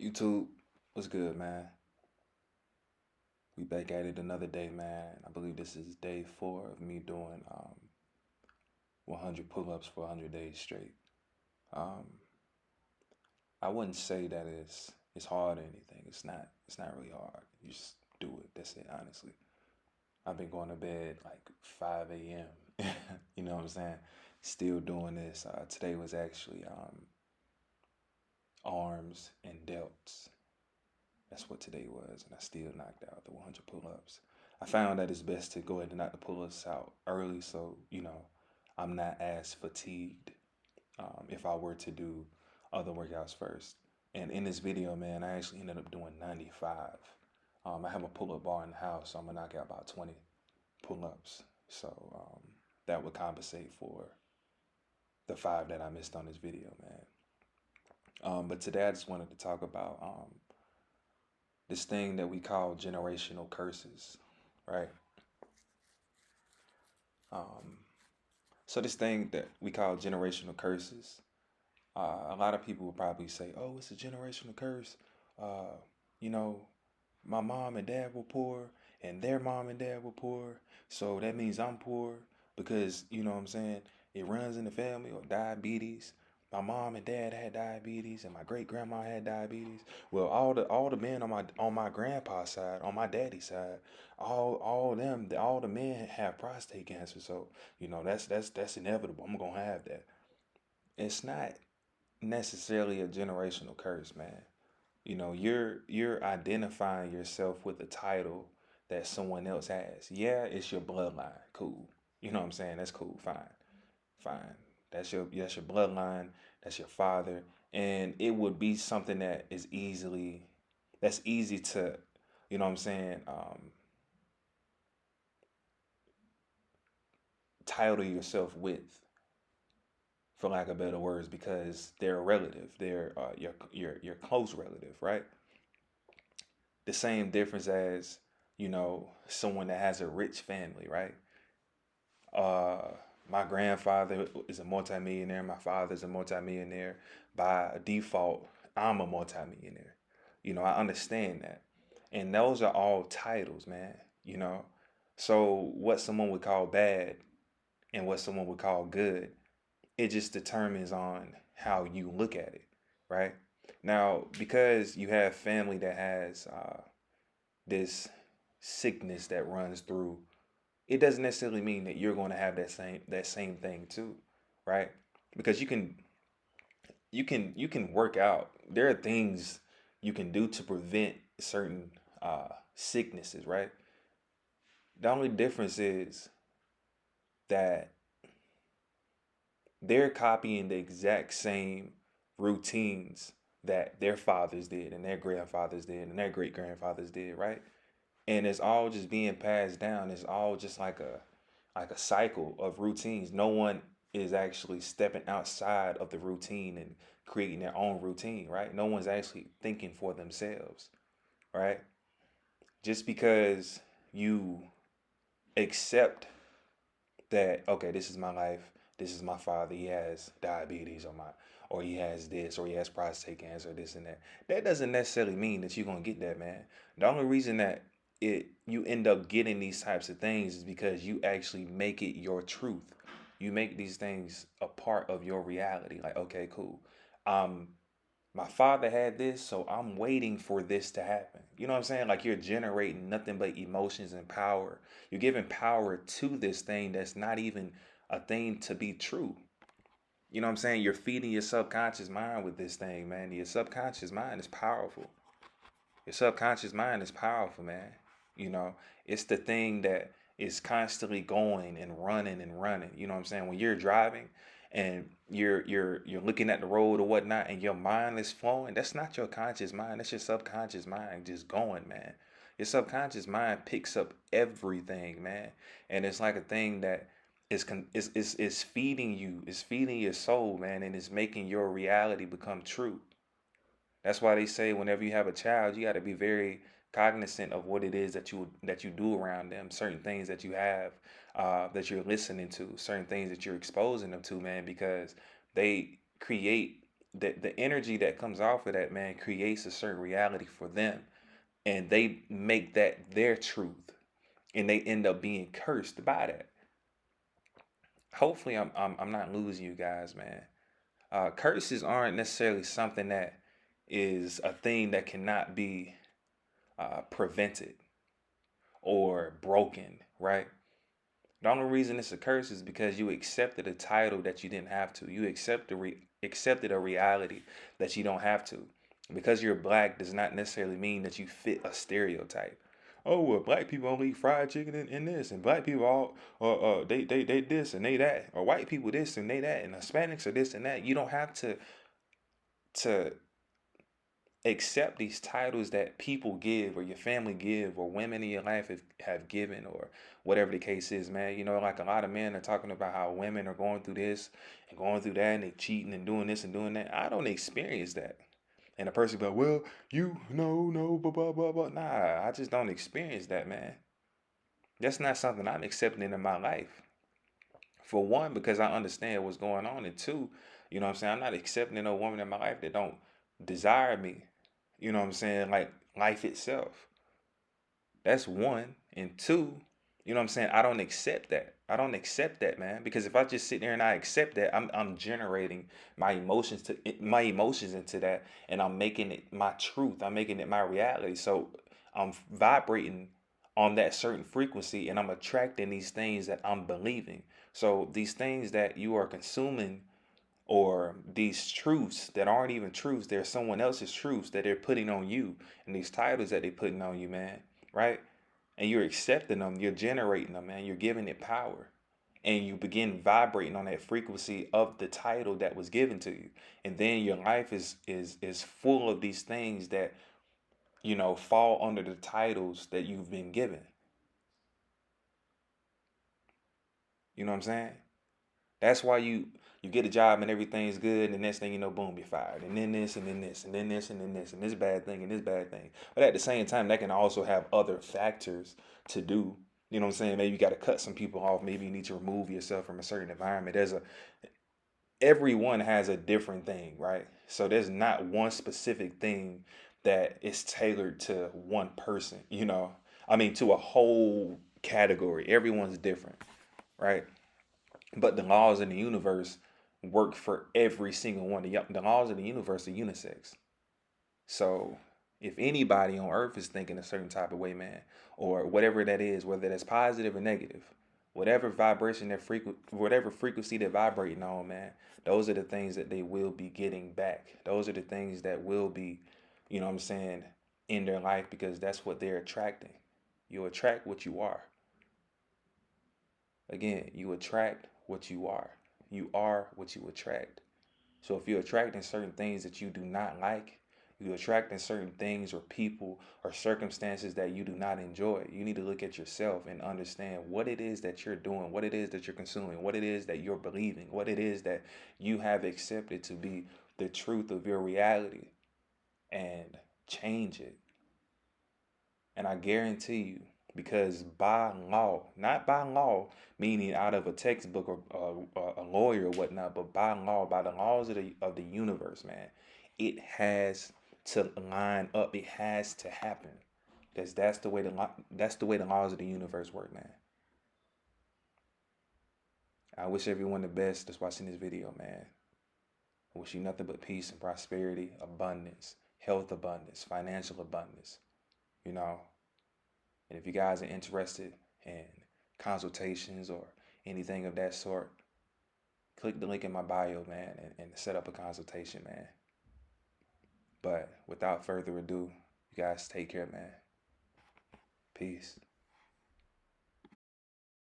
YouTube, what's good, man? We back at it another day, man. I believe this is day 4 of me doing 100 pull-ups for 100 days straight. Um, I wouldn't say that it's hard or anything. It's not. It's not really hard. You just do it. That's it. Honestly, I've been going to bed like 5 a.m. You know what I'm saying? Still doing this. Today was actually arms and delts. That's what today was, and I still knocked out the 100 pull-ups. I found that it's best to go ahead and knock the pull-ups out early, so I'm not as fatigued if I were to do other workouts first. And in this video, man, I actually ended up doing 95. I have a pull-up bar in the house, so I'm gonna knock out about 20 pull-ups. So that would compensate for the 5 that I missed on this video, man. But today I just wanted to talk about this thing that we call generational curses, right? Um, so this thing that we call generational curses, a lot of people will probably say, "Oh, it's a generational curse." Uh, you know, my mom and dad were poor, and their mom and dad were poor, so that means I'm poor because you know what I'm saying. It runs in the family, or diabetes. My mom and dad had diabetes, and my great grandma had diabetes. Well, all the men on my grandpa's side, on my daddy's side, all the men have prostate cancer. So that's inevitable. I'm gonna have that. It's not necessarily a generational curse, man. You're identifying yourself with a title that someone else has. Yeah, it's your bloodline. Cool. You know what I'm saying? That's cool. Fine. Fine. That's your bloodline. That's your father. And it would be something that's easy to, you know what I'm saying, title yourself with, for lack of better words, because they're a relative. They're your close relative, right? The same difference as, someone that has a rich family, right? Uh, my grandfather is a multimillionaire. My father's a multimillionaire. By default, I'm a multimillionaire. I understand that. And those are all titles, man. You know, so what someone would call bad and what someone would call good, it just determines on how you look at it, right? Now, because you have family that has this sickness that runs through, it doesn't necessarily mean that you're going to have that same thing too, right? Because you can work out. There are things you can do to prevent certain sicknesses, right? The only difference is that they're copying the exact same routines that their fathers did and their grandfathers did and their great grandfathers did, right? And it's all just being passed down. It's all just like a cycle of routines. No one is actually stepping outside of the routine and creating their own routine, right? No one's actually thinking for themselves, right? Just because you accept that, okay, this is my life, this is my father, he has diabetes, or he has this, or he has prostate cancer, this and that. That doesn't necessarily mean that you're gonna get that, man. The only reason that you end up getting these types of things is because you actually make it your truth. You make these things a part of your reality. Like, okay, cool. Um, my father had this, so I'm waiting for this to happen. You know what I'm saying? Like, you're generating nothing but emotions and power. You're giving power to this thing that's not even a thing to be true. You know what I'm saying? You're feeding your subconscious mind with this thing, man. Your subconscious mind is powerful. Your subconscious mind is powerful, man. It's the thing that is constantly going and running and running. You know what I'm saying? When you're driving and you're looking at the road or whatnot and your mind is flowing, that's not your conscious mind. That's your subconscious mind just going, man. Your subconscious mind picks up everything, man. And it's like a thing that is feeding you, is feeding your soul, man, and it's making your reality become true. That's why they say whenever you have a child, you got to be very cognizant of what it is that you do around them, certain things that you have, that you're listening to, certain things that you're exposing them to, man, because they create the energy that comes off of that, man, creates a certain reality for them, and they make that their truth, and they end up being cursed by that. Hopefully, I'm not losing you guys, man. Curses aren't necessarily something that is a thing that cannot be prevented or broken, right? The only reason it's a curse is because you accepted a title that you didn't have to. You accepted a reality that you don't have to. Because you're black does not necessarily mean that you fit a stereotype. Oh well, black people only eat fried chicken and this, and black people all they this and they that, or white people this and they that, and Hispanics are this and that. You don't have to accept these titles that people give or your family give or women in your life have given or whatever the case is, man. You know, like a lot of men are talking about how women are going through this and going through that and they cheating and doing this and doing that. I don't experience that. And a person be like, well, you no, blah, blah, blah, blah. Nah, I just don't experience that, man. That's not something I'm accepting in my life. For one, because I understand what's going on. And two, you know what I'm saying? I'm not accepting a woman in my life that don't desire me. You know what I'm saying? Like life itself. That's one. And two, you know what I'm saying? I don't accept that. I don't accept that, man. Because if I just sit there and I accept that, I'm generating my emotions into that, and I'm making it my truth. I'm making it my reality. So I'm vibrating on that certain frequency, and I'm attracting these things that I'm believing. So these things that you are consuming, or these truths that aren't even truths, they're someone else's truths that they're putting on you, and these titles that they're putting on you, man, right? And you're accepting them, you're generating them, man, you're giving it power. And you begin vibrating on that frequency of the title that was given to you. And then your life is full of these things that, you know, fall under the titles that you've been given. You know what I'm saying? That's why you get a job and everything's good, and the next thing you know, boom, you're fired. And then this, and then this, and then this, and then this, and this bad thing, and this bad thing. But at the same time, that can also have other factors to do. You know what I'm saying? Maybe you got to cut some people off. Maybe you need to remove yourself from a certain environment. Everyone has a different thing, right? So there's not one specific thing that is tailored to one person, you know? I mean, to a whole category. Everyone's different, right? But the laws in the universe work for every single one. The laws of the universe are unisex. So if anybody on earth is thinking a certain type of way, man, or whatever that is, whether that's positive or negative, whatever vibration whatever frequency they're vibrating on, man, those are the things that they will be getting back. Those are the things that will be, you know what I'm saying, in their life, because that's what they're attracting. You attract what you are. Again, you attract what you are. You are what you attract. So if you're attracting certain things that you do not like, you're attracting certain things or people or circumstances that you do not enjoy, you need to look at yourself and understand what it is that you're doing, what it is that you're consuming, what it is that you're believing, what it is that you have accepted to be the truth of your reality, and change it. And I guarantee you, because by law, not by law, meaning out of a textbook or a lawyer or whatnot, but by law, by the laws of the universe, man, it has to line up. It has to happen. Because that's the way the laws of the universe work, man. I wish everyone the best that's watching this video, man. I wish you nothing but peace and prosperity, abundance, health abundance, financial abundance, you know. And if you guys are interested in consultations or anything of that sort, click the link in my bio, man, and set up a consultation, man. But without further ado, you guys take care, man. Peace.